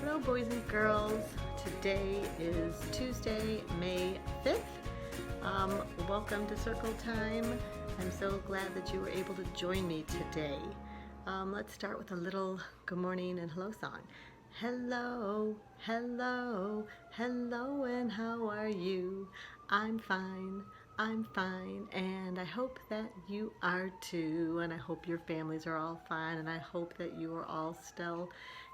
Hello boys and girls. Today is Tuesday, May 5th. Welcome to Circle Time. I'm so glad that you were able to join me today. Let's start with a little good morning and hello song. Hello, hello, hello, and how are you? I'm fine, and I hope that you are too, and I hope your families are all fine, and I hope that you are all still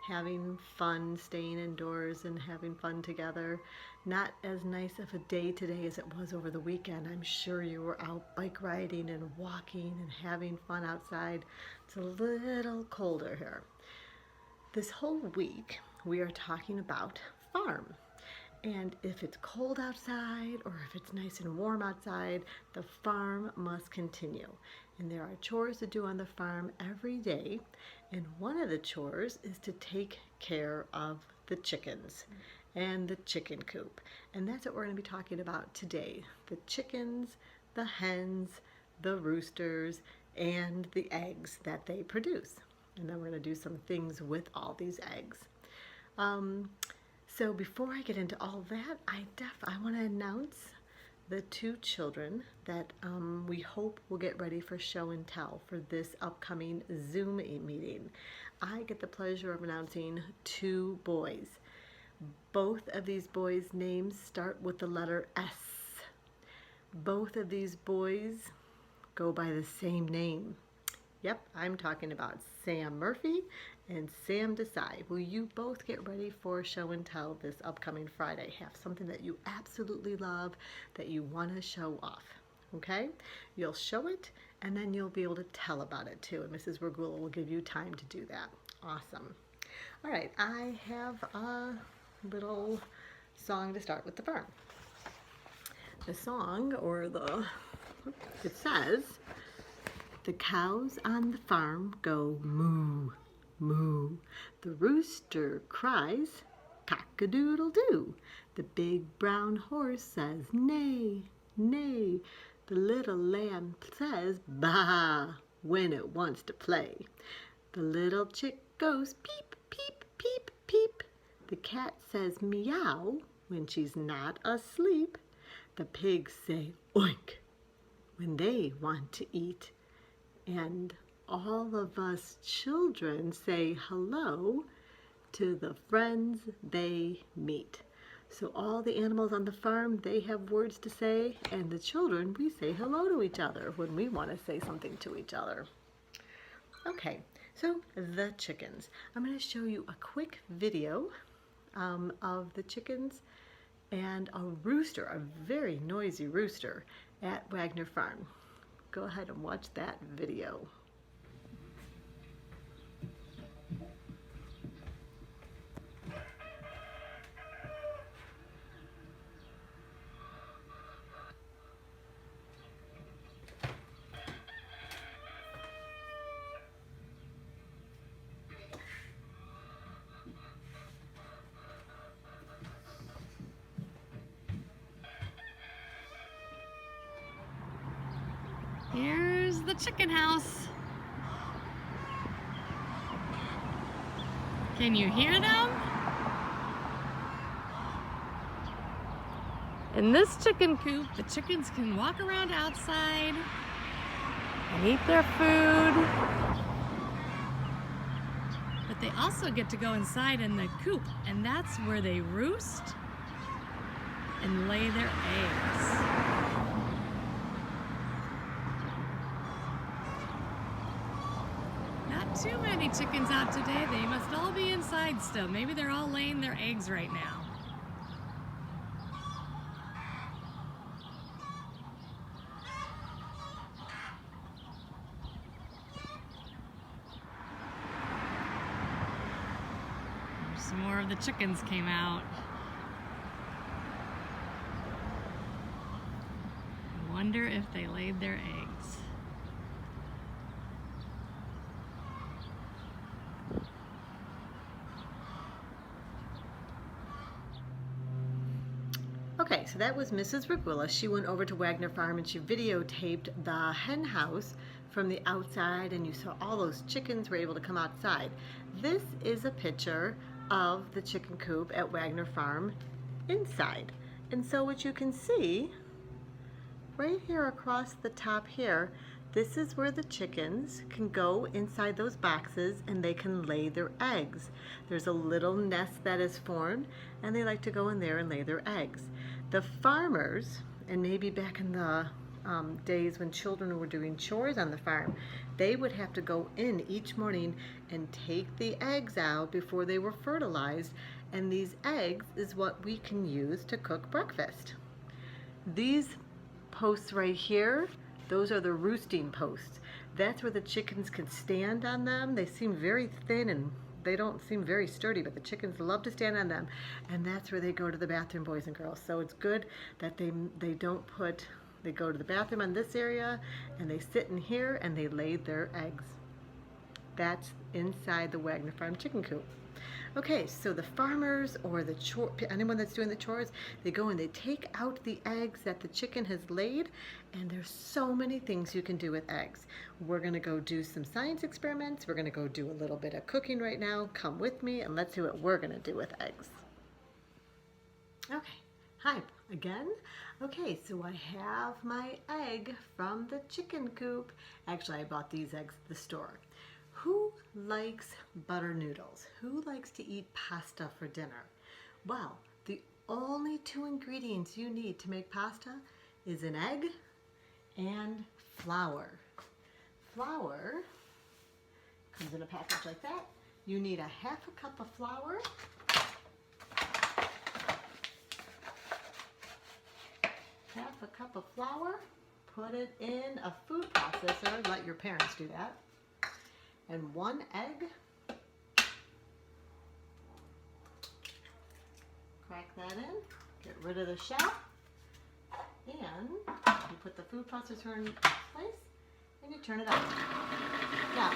having fun, staying indoors and having fun together. Not as nice of a day today as it was over the weekend. I'm sure you were out bike riding and walking and having fun outside. It's a little colder here. This whole week we are talking about farm. And if it's cold outside or if it's nice and warm outside, the farm must continue. And there are chores to do on the farm every day. And one of the chores is to take care of the chickens and the chicken coop. And that's what we're going to be talking about today. The chickens, the hens, the roosters, and the eggs that they produce. And then we're going to do some things with all these eggs. So before I get into all that, I want to announce the two children that we hope will get ready for show and tell for this upcoming Zoom meeting. I get the pleasure of announcing two boys. Both of these boys' names start with the letter S. Both of these boys go by the same name. Yep, I'm talking about Sam Murphy and Sam Desai. Will you both get ready for show and tell this upcoming Friday? Have something that you absolutely love that you want to show off, okay? You'll show it and then you'll be able to tell about it too, and Mrs. Regula will give you time to do that. Awesome. All right, I have a little song to start with the farm. The song, it says, "The cows on the farm go moo, moo. The rooster cries, cock-a-doodle-doo. The big brown horse says, neigh, neigh. The little lamb says, baa, when it wants to play. The little chick goes, peep, peep, peep, peep. The cat says, meow, when she's not asleep. The pigs say, oink, when they want to eat. And all of us children say hello to the friends they meet." So all the animals on the farm, they have words to say, and the children, we say hello to each other when we want to say something to each other. Okay, so the chickens. I'm going to show you a quick video of the chickens and a rooster, a very noisy rooster at Wagner Farm. Go ahead and watch that video. Here's the chicken house. Can you hear them? In this chicken coop, the chickens can walk around outside and eat their food. But they also get to go inside in the coop, and that's where they roost and lay their eggs. Too many chickens out today. They must all be inside still. Maybe they're all laying their eggs right now. Some more of the chickens came out. I wonder if they laid their eggs. Okay, so that was Mrs. Regula. She went over to Wagner Farm and she videotaped the hen house from the outside, and you saw all those chickens were able to come outside. This is a picture of the chicken coop at Wagner Farm inside. And so what you can see right here across the top here, this is where the chickens can go inside those boxes and they can lay their eggs. There's a little nest that is formed and they like to go in there and lay their eggs. The farmers, and maybe back in the days when children were doing chores on the farm, they would have to go in each morning and take the eggs out before they were fertilized, and these eggs is what we can use to cook breakfast. These posts right here, those are the roosting posts. That's where the chickens can stand on them. They seem very thin and they don't seem very sturdy, but the chickens love to stand on them, and that's where they go to the bathroom, boys and girls. So it's good that they don't put, they go to the bathroom on this area and they sit in here and they lay their eggs. That's inside the Wagner Farm chicken coop. Okay, so the farmers or anyone that's doing the chores, they go and they take out the eggs that the chicken has laid, and there's so many things you can do with eggs. We're gonna go do some science experiments. We're gonna go do a little bit of cooking right now. Come with me and let's see what we're gonna do with eggs. Okay, hi again. Okay, so I have my egg from the chicken coop. Actually, I bought these eggs at the store. Who likes butter noodles? Who likes to eat pasta for dinner? Well, the only two ingredients you need to make pasta is an egg and flour. Flour comes in a package like that. You need a half a cup of flour. Half a cup of flour. Put it in a food processor. Let your parents do that. And one egg. Crack that in, get rid of the shell, and you put the food processor in place and you turn it on. Now,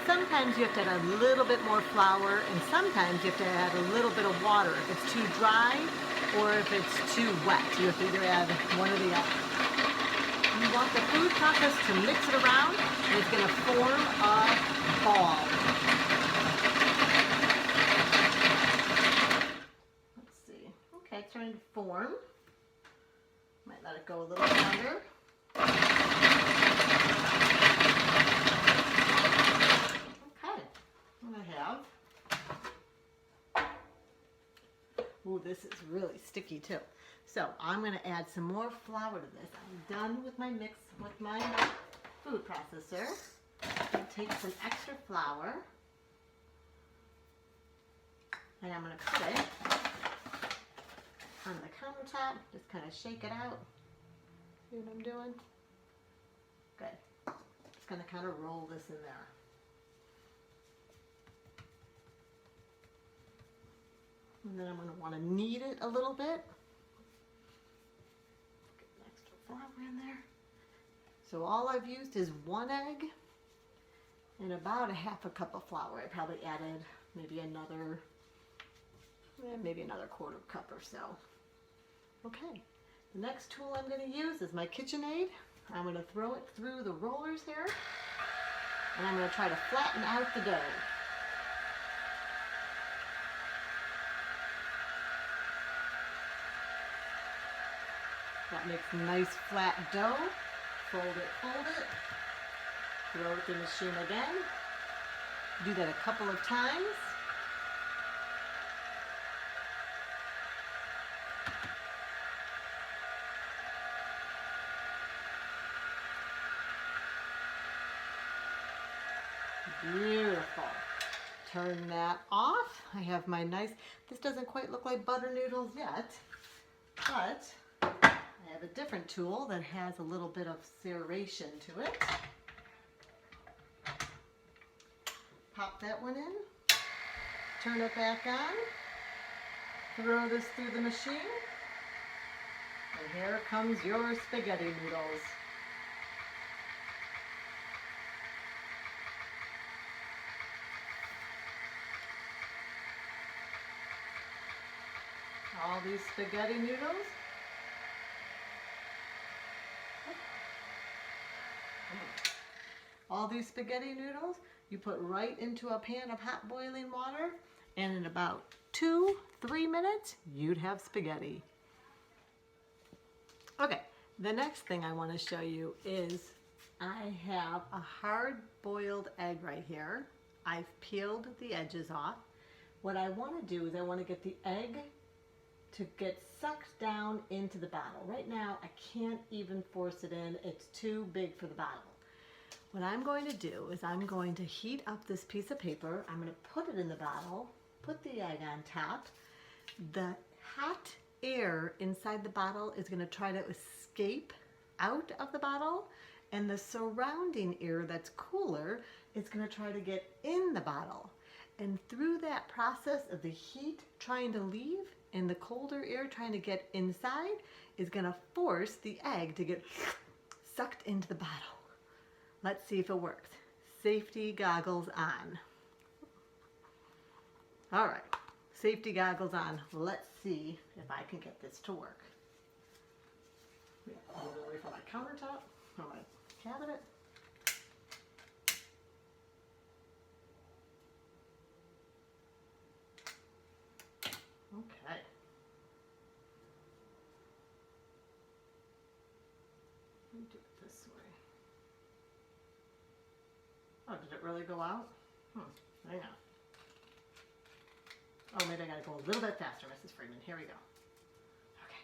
sometimes you have to add a little bit more flour and sometimes you have to add a little bit of water if it's too dry or if it's too wet. You have to either add one or the other. You want the food processor to mix it around and it's going to form a ball. Let's see. Okay, it's starting to form. Might let it go a little longer. Okay, what I have. Ooh, this is really sticky too. So I'm going to add some more flour to this. I'm done with my mix with my food processor. I'm going to take some extra flour and I'm going to put it on the countertop. Just kind of shake it out. See what I'm doing? Good. Just going to kind of roll this in there. And then I'm going to want to knead it a little bit. Get an extra flour in there. So all I've used is one egg and about a half a cup of flour. I probably added maybe another quarter cup or so. Okay, the next tool I'm going to use is my KitchenAid. I'm going to throw it through the rollers here and I'm going to try to flatten out the dough. That makes a nice flat dough. Fold it, throw it through the machine again. Do that a couple of times. Beautiful. Turn that off. I have my nice, this doesn't quite look like butter noodles yet, but I have a different tool that has a little bit of serration to it. Pop that one in, turn it back on, throw this through the machine, and here comes your spaghetti noodles. All these spaghetti noodles. All these spaghetti noodles you put right into a pan of hot boiling water And in about 2-3 minutes, you'd have spaghetti. Okay, the next thing I want to show you is I have a hard-boiled egg right here. I've peeled the edges off. What I want to do is I want to get the egg to get sucked down into the bottle. Right now, I can't even force it in. It's too big for the bottle. What I'm going to do is I'm going to heat up this piece of paper. I'm going to put it in the bottle, put the egg on top. The hot air inside the bottle is going to try to escape out of the bottle, and the surrounding air that's cooler is going to try to get in the bottle. And through that process of the heat trying to leave and the colder air trying to get inside is going to force the egg to get sucked into the bottle. Let's see if it works. Safety goggles on. All right, safety goggles on. Let's see if I can get this to work. A little bit away from my countertop or my cabinet. Okay. Let me do it this way. Oh, did it really go out? Hang on. Oh, maybe I gotta go a little bit faster, Mrs. Friedman. Here we go. Okay.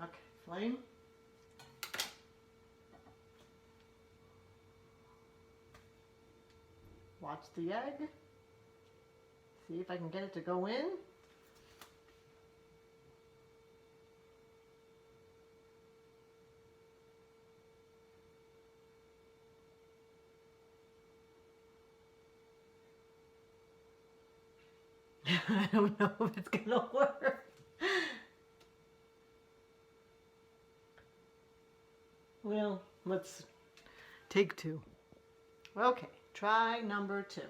Okay, flame. Watch the egg. See if I can get it to go in. I don't know if it's gonna work. Well, let's take two. Okay, try number 2.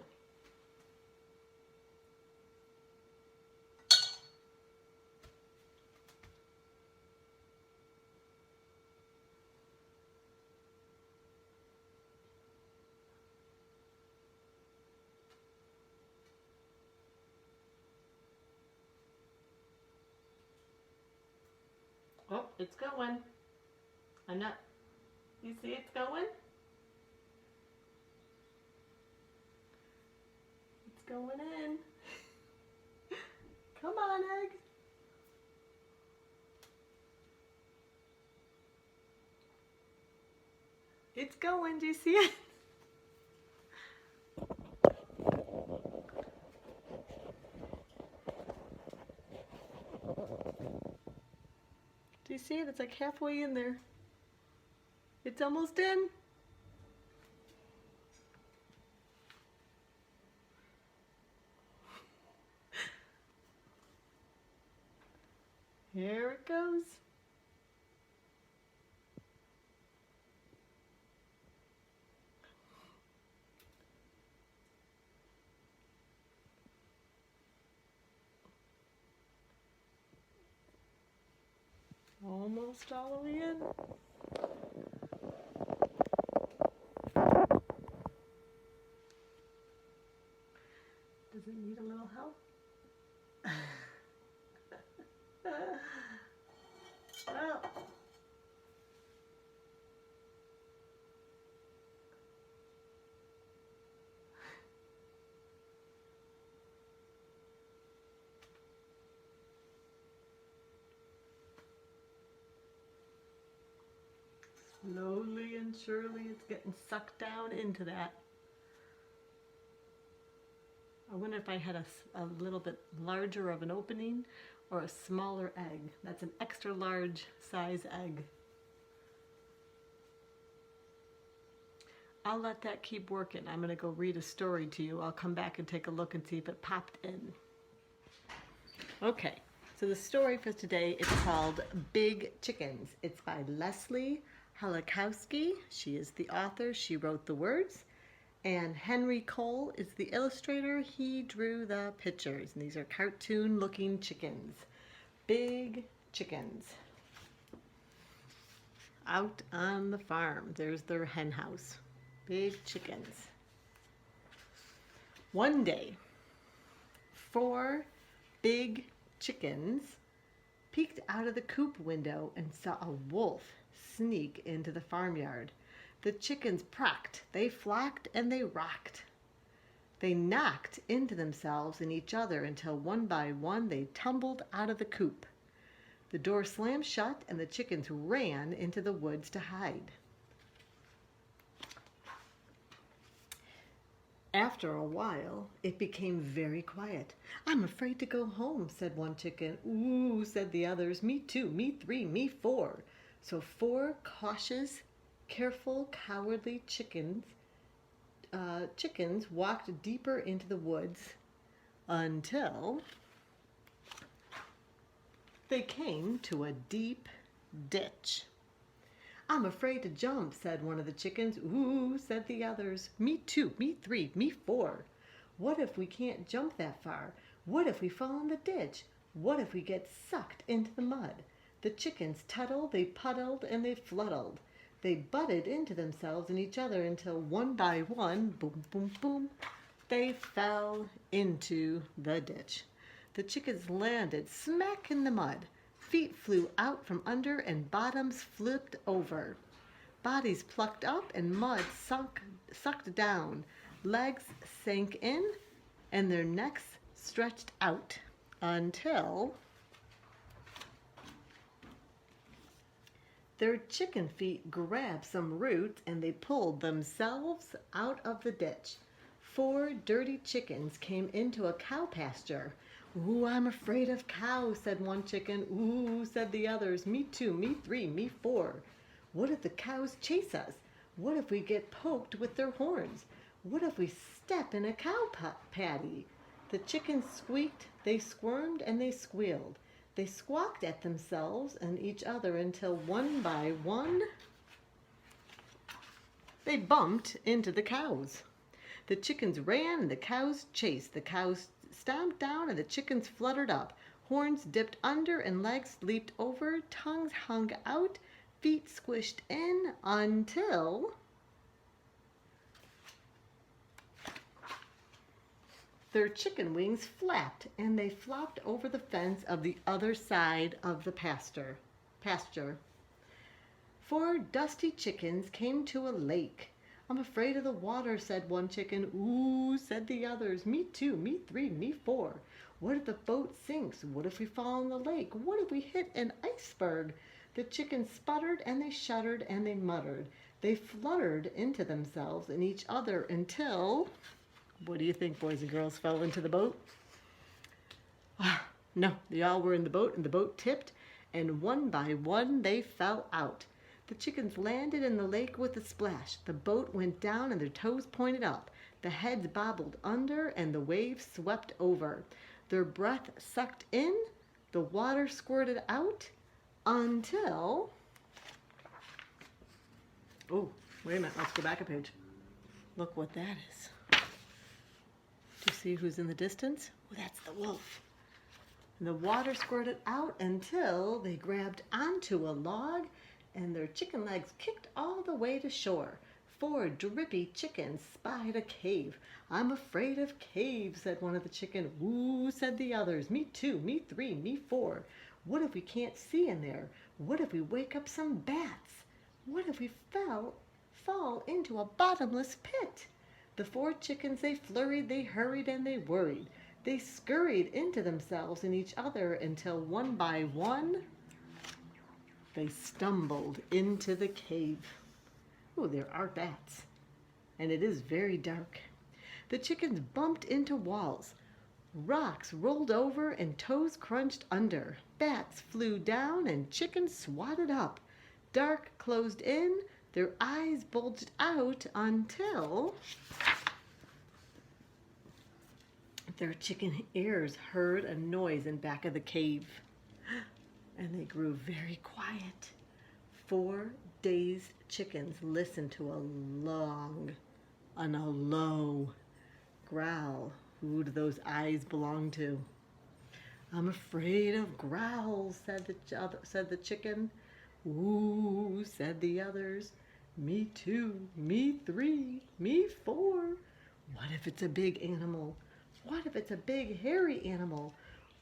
Oh, it's going. I'm not, you see it's going? It's going in. Come on, egg. It's going, do you see it? Do you see it? It's like halfway in there. It's almost in. Here it goes. Almost all the way in. Does it need a little help? Well, slowly and surely it's getting sucked down into that. I wonder if I had a little bit larger of an opening or a smaller egg. That's an extra large size egg. I'll let that keep working. I'm going to go read a story to you. I'll come back and take a look and see if it popped in. Okay, so the story for today is called Big Chickens. It's by Leslie Halakowski. She is the author. She wrote the words. And Henry Cole is the illustrator. He drew the pictures. And these are cartoon-looking chickens. Big chickens. out on the farm. There's their hen house. Big chickens. One day, 4 big chickens peeked out of the coop window and saw a wolf sneak into the farmyard. The chickens pranked, they flocked, and they rocked. They knocked into themselves and each other until one by one they tumbled out of the coop. The door slammed shut and the chickens ran into the woods to hide. After a while, it became very quiet. "I'm afraid to go home," said one chicken. "Ooh," said the others. "Me too, me 3, me 4. So 4 cautious, careful, cowardly chickens walked deeper into the woods until they came to a deep ditch. "I'm afraid to jump," said one of the chickens. "Ooh," said the others. "Me too, me 3, me 4. What if we can't jump that far? What if we fall in the ditch? What if we get sucked into the mud?" The chickens tuttled, they puddled, and they fluddled. They butted into themselves and each other until one by one, boom, boom, boom, they fell into the ditch. The chickens landed smack in the mud. Feet flew out from under and bottoms flipped over. Bodies plucked up and mud sucked down. Legs sank in and their necks stretched out until their chicken feet grabbed some roots and they pulled themselves out of the ditch. 4 dirty chickens came into a cow pasture. "Ooh, I'm afraid of cows," said one chicken. "Ooh," said the others. "Me too, me 3, me 4. What if the cows chase us? What if we get poked with their horns? What if we step in a cow patty?" The chickens squeaked, they squirmed, and they squealed. They squawked at themselves and each other until one by one they bumped into the cows. The chickens ran and the cows chased. The cows stomped down and the chickens fluttered up. Horns dipped under and legs leaped over. Tongues hung out. Feet squished in until their chicken wings flapped and they flopped over the fence of the other side of the pasture. 4 dusty chickens came to a lake. "I'm afraid of the water," said one chicken. "Ooh," said the others. "Me too, me 3, me 4. What if the boat sinks? What if we fall in the lake? What if we hit an iceberg?" The chickens sputtered and they shuddered and they muttered. They fluttered into themselves and each other until, what do you think, boys and girls, fell into the boat? No, they all were in the boat and the boat tipped and one by one they fell out. The chickens landed in the lake with a splash. The boat went down and their toes pointed up. The heads bobbled under and the waves swept over. Their breath sucked in, the water squirted out until... Oh, wait a minute, let's go back a page. Look what that is. Do you see who's in the distance? Oh, that's the wolf. And the water squirted out until they grabbed onto a log and their chicken legs kicked all the way to shore. 4 drippy chickens spied a cave. "I'm afraid of caves," said one of the chickens. "Ooh," said the others. "Me too, me 3, me 4. What if we can't see in there? What if we wake up some bats? What if we fall into a bottomless pit?" The 4 chickens, they flurried, they hurried, and they worried. They scurried into themselves and each other until one by one they stumbled into the cave. Oh, there are bats, and it is very dark. The chickens bumped into walls. Rocks rolled over and toes crunched under. Bats flew down and chickens swatted up. Dark closed in, their eyes bulged out until their chicken ears heard a noise in back of the cave. And they grew very quiet. 4 dazed chickens listened to a low growl. Who do those eyes belong to? "I'm afraid of growls," said the chicken. Ooh, said the others. Me two, me three, me four. What if it's a big animal? What if it's a big hairy animal?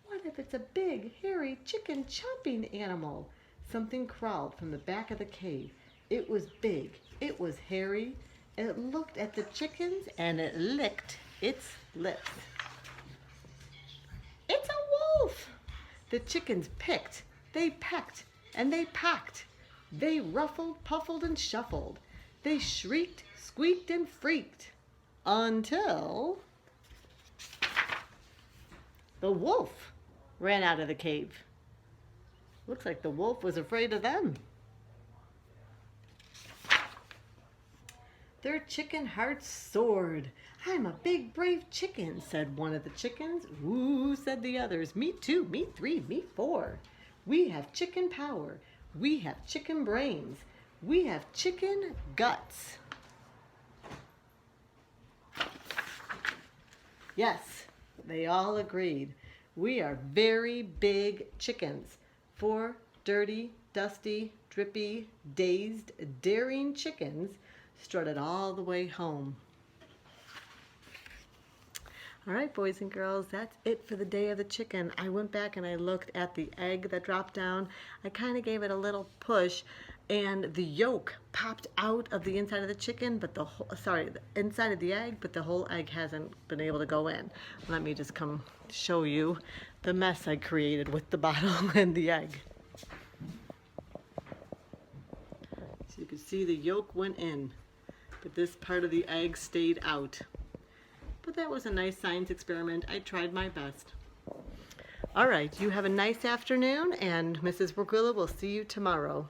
What if it's a big hairy chicken chomping animal? Something crawled from the back of the cave. It was big. It was hairy. It looked at the chickens and it licked its lips. It's a wolf! The chickens picked, they pecked, and they packed. They ruffled, puffled, and shuffled. They shrieked, squeaked, and freaked. Until the wolf ran out of the cave. Looks like the wolf was afraid of them. Their chicken hearts soared. I'm a big, brave chicken, said one of the chickens. Ooh, said the others. Me two, me three, me four. We have chicken power. We have chicken brains. We have chicken guts. Yes, they all agreed. We are very big chickens. 4 dirty, dusty, drippy, dazed, daring chickens strutted all the way home. All right, boys and girls, that's it for the day of the chicken. I went back and I looked at the egg that dropped down. I kind of gave it a little push, and the yolk popped out of the inside of the chicken, but the inside of the egg, but the whole egg hasn't been able to go in. Let me just come show you the mess I created with the bottle and the egg. So you can see the yolk went in, but this part of the egg stayed out. But that was a nice science experiment. I tried my best. All right, you have a nice afternoon, and Mrs. Brugula will see you tomorrow.